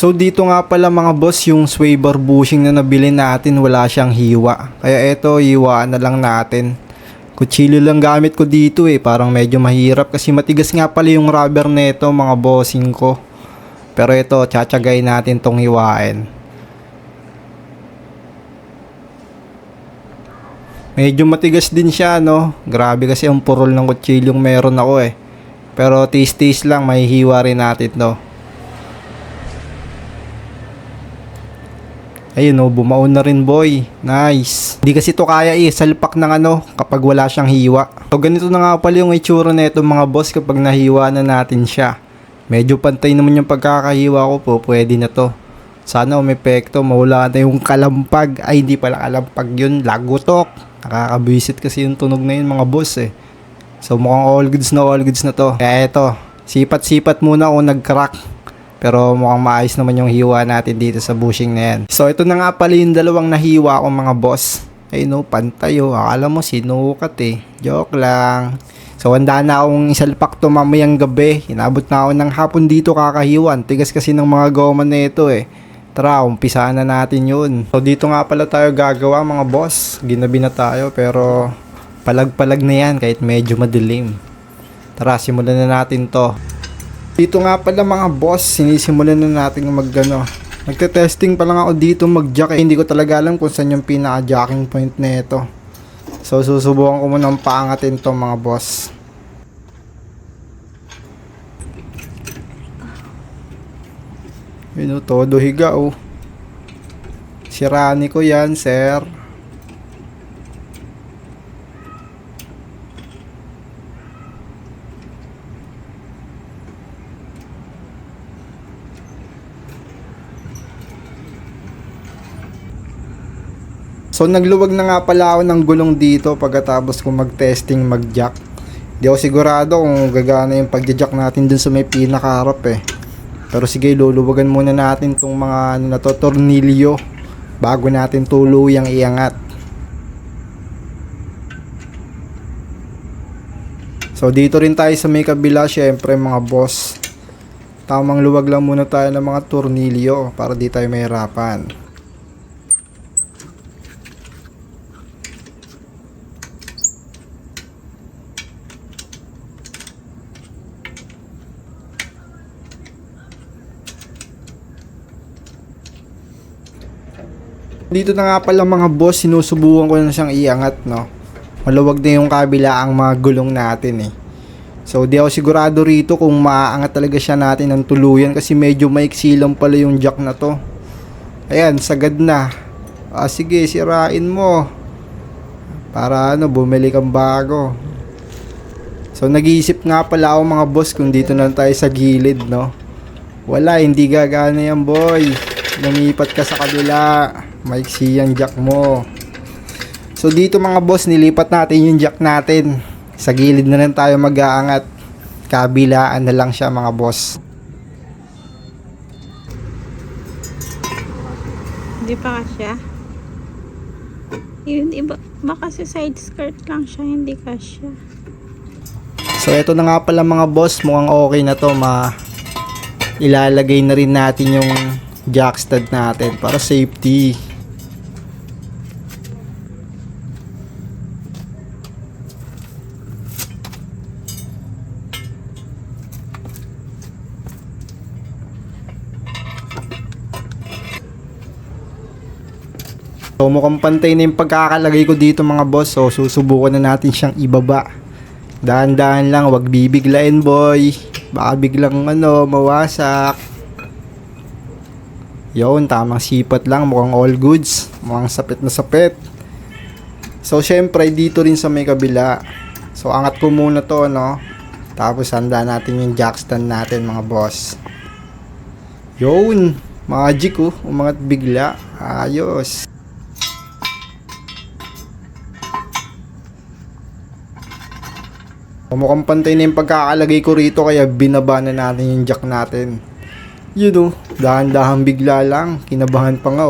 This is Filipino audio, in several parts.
So dito nga pala mga boss, yung sway bar bushing na nabili natin wala siyang hiwa. Kaya eto, hiwaan na lang natin. Kutsilyo lang gamit ko dito parang medyo mahirap kasi matigas nga pala yung rubber nito mga bossing ko. Pero ito, tsatsagay natin tong hiwain. Medyo matigas din siya no. Grabe kasi ang purol ng kutsilyong meron ako Pero tis-tis lang, mahihiwa rin natin to. Ayun bumaon na rin boy. Nice. Hindi kasi to kaya salpak ng kapag wala siyang hiwa. So ganito na nga pala yung itsura na itong mga boss kapag nahiwa na natin siya. Medyo pantay naman yung pagkakahiwa ko po. Pwede na to. Sana umepekto. Mawala na yung kalampag. Ay hindi pala kalampag yun. Lagutok. Nakakabisit kasi yung tunog na yun mga boss So mukhang all goods na to. Kaya ito. Sipat-sipat muna kung nag-crack. Pero mukhang maayos naman yung hiwa natin dito sa bushing na yan. So ito na nga pala yung dalawang nahiwa ko mga boss. Ay pantay Akala mo sinukat Joke lang. So handa na akong isalpak to mamayang gabi. Inabot na ako ng hapon dito kakahiwan. Tigas kasi ng mga goma na ito Tara, umpisaan na natin yun. So dito nga pala tayo gagawa mga boss. Ginabi na tayo pero palag-palag na yan kahit medyo madilim. Tara, simulan na natin to. Dito nga pala mga boss, sinisimulan na natin Nagte-testing pa lang ako dito mag-jack Hindi ko talaga alam kung saan yung pinaka-jacking point na ito. So susubukan ko munang paangatin to mga boss. Todo higa Sirani ko yan sir. So nagluwag na nga pala ako ng gulong dito pagkatapos ko mag-testing mag-jack. Di ako sigurado kung gagana yung pag-jack natin dun sa may pinakaharap Pero sige, luluwagan muna natin tong mga tornilyo bago natin tuluyang iangat. So dito rin tayo sa may kabila syempre mga boss. Tamang luwag lang muna tayo ng mga tornilyo para di tayo mahirapan. Dito na nga pala mga boss, sinusubukan ko na siyang iangat Maluwag na yung kabila ang mga gulong natin So di ako sigurado rito kung maaangat talaga siya natin ng tuluyan kasi medyo maiksi lang pala yung jack na to. Ayan, sagad na. Sige, sirain mo. Para bumili kang bago. So nag-iisip nga pala ako mga boss kung dito na tayo sa gilid Wala, hindi gagana yan boy. Lumipat ka sa kabila. Maiksi yung jack mo. So dito mga boss, nilipat natin yung jack natin. Sa gilid na lang tayo mag-aangat. Kabilaan na lang siya mga boss. Hindi pa kasya. Yun, iba, baka sa side skirt lang siya, hindi kasya. So ito na nga pala mga boss, mukhang okay na to. Ilalagay na rin natin yung jack stud natin para safety. So mukhang pantay na yung pagkakalagay ko dito mga boss. So susubukan na natin siyang ibaba. Dahan-dahan lang, wag bibiglain boy. Baka biglang mawasak. Yun, tamang sipat lang. Mukhang all goods. Mukhang sapit na sapit. So syempre dito rin sa may kabila. So angat ko muna to Tapos handa natin yung jack stand natin mga boss. Yun, magic umangat bigla. Ayos. Mukhang pantay na yung pagkakalagay ko rito kaya binaba na natin yung jack natin. Yun dahan-dahan bigla lang. Kinabahan pa nga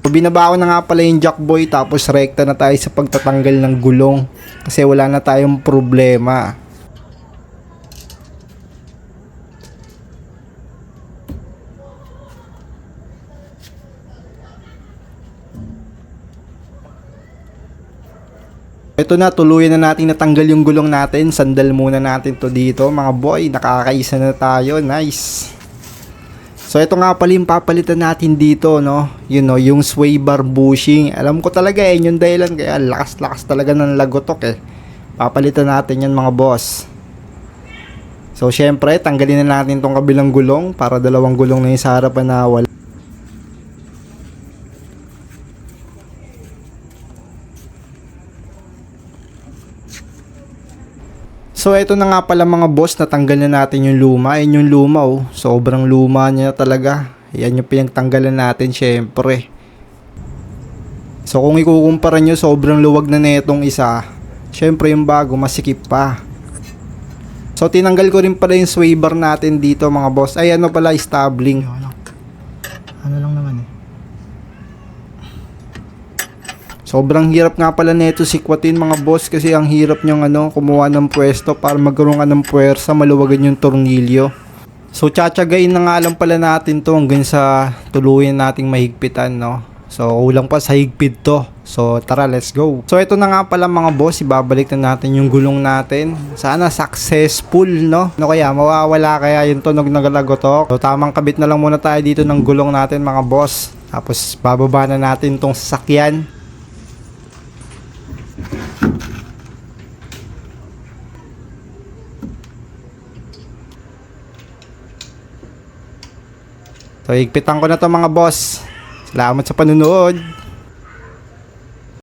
So binaba ko na nga pala yung jackboy tapos rekta na tayo sa pagtatanggal ng gulong kasi wala na tayong problema. Ito na, tuluyan na natin natanggal yung gulong natin. Sandal muna natin to dito mga boy. Nakakaisa na tayo. Nice. So ito nga pala yung papalitan natin dito, no? You know, yung sway bar bushing. Alam ko talaga yung dahilan kaya lakas-lakas talaga ng lagotok eh. Papalitan natin yan mga boss. So syempre, tanggalin na natin tong kabilang gulong para dalawang gulong na yung sa harapan na wala. So ito na nga pala mga boss, natanggal na natin yung luma. Ayan yung luma oh. Sobrang luma niya talaga. Ayan yung pinagtanggalan natin syempre. So kung ikukumpara nyo, sobrang luwag na netong isa. Syempre yung bago, masikip pa. So tinanggal ko rin pala yung sway bar natin dito mga boss. Ay ano pala, stabling. Ano lang naman eh. Sobrang hirap nga pala neto sikwatin mga boss kasi ang hirap niyang kumuha ng pwesto para magkaroon ka ng puwersa, maluwagan yung tornilyo. So tsatsagain na nga lang pala natin to hanggang sa tuluyan nating mahigpitan, no. So kulang pa sa higpit to. So tara, let's go. So ito na nga pala mga boss, ibabalik na natin yung gulong natin. Sana successful, no. No kaya mawawala kaya yung tunog ng galagotok. So tamang kabit na lang muna tayo dito ng gulong natin mga boss. Tapos bababa na natin tong sasakyan. So, higpitan ko na to mga boss. Salamat sa panunood.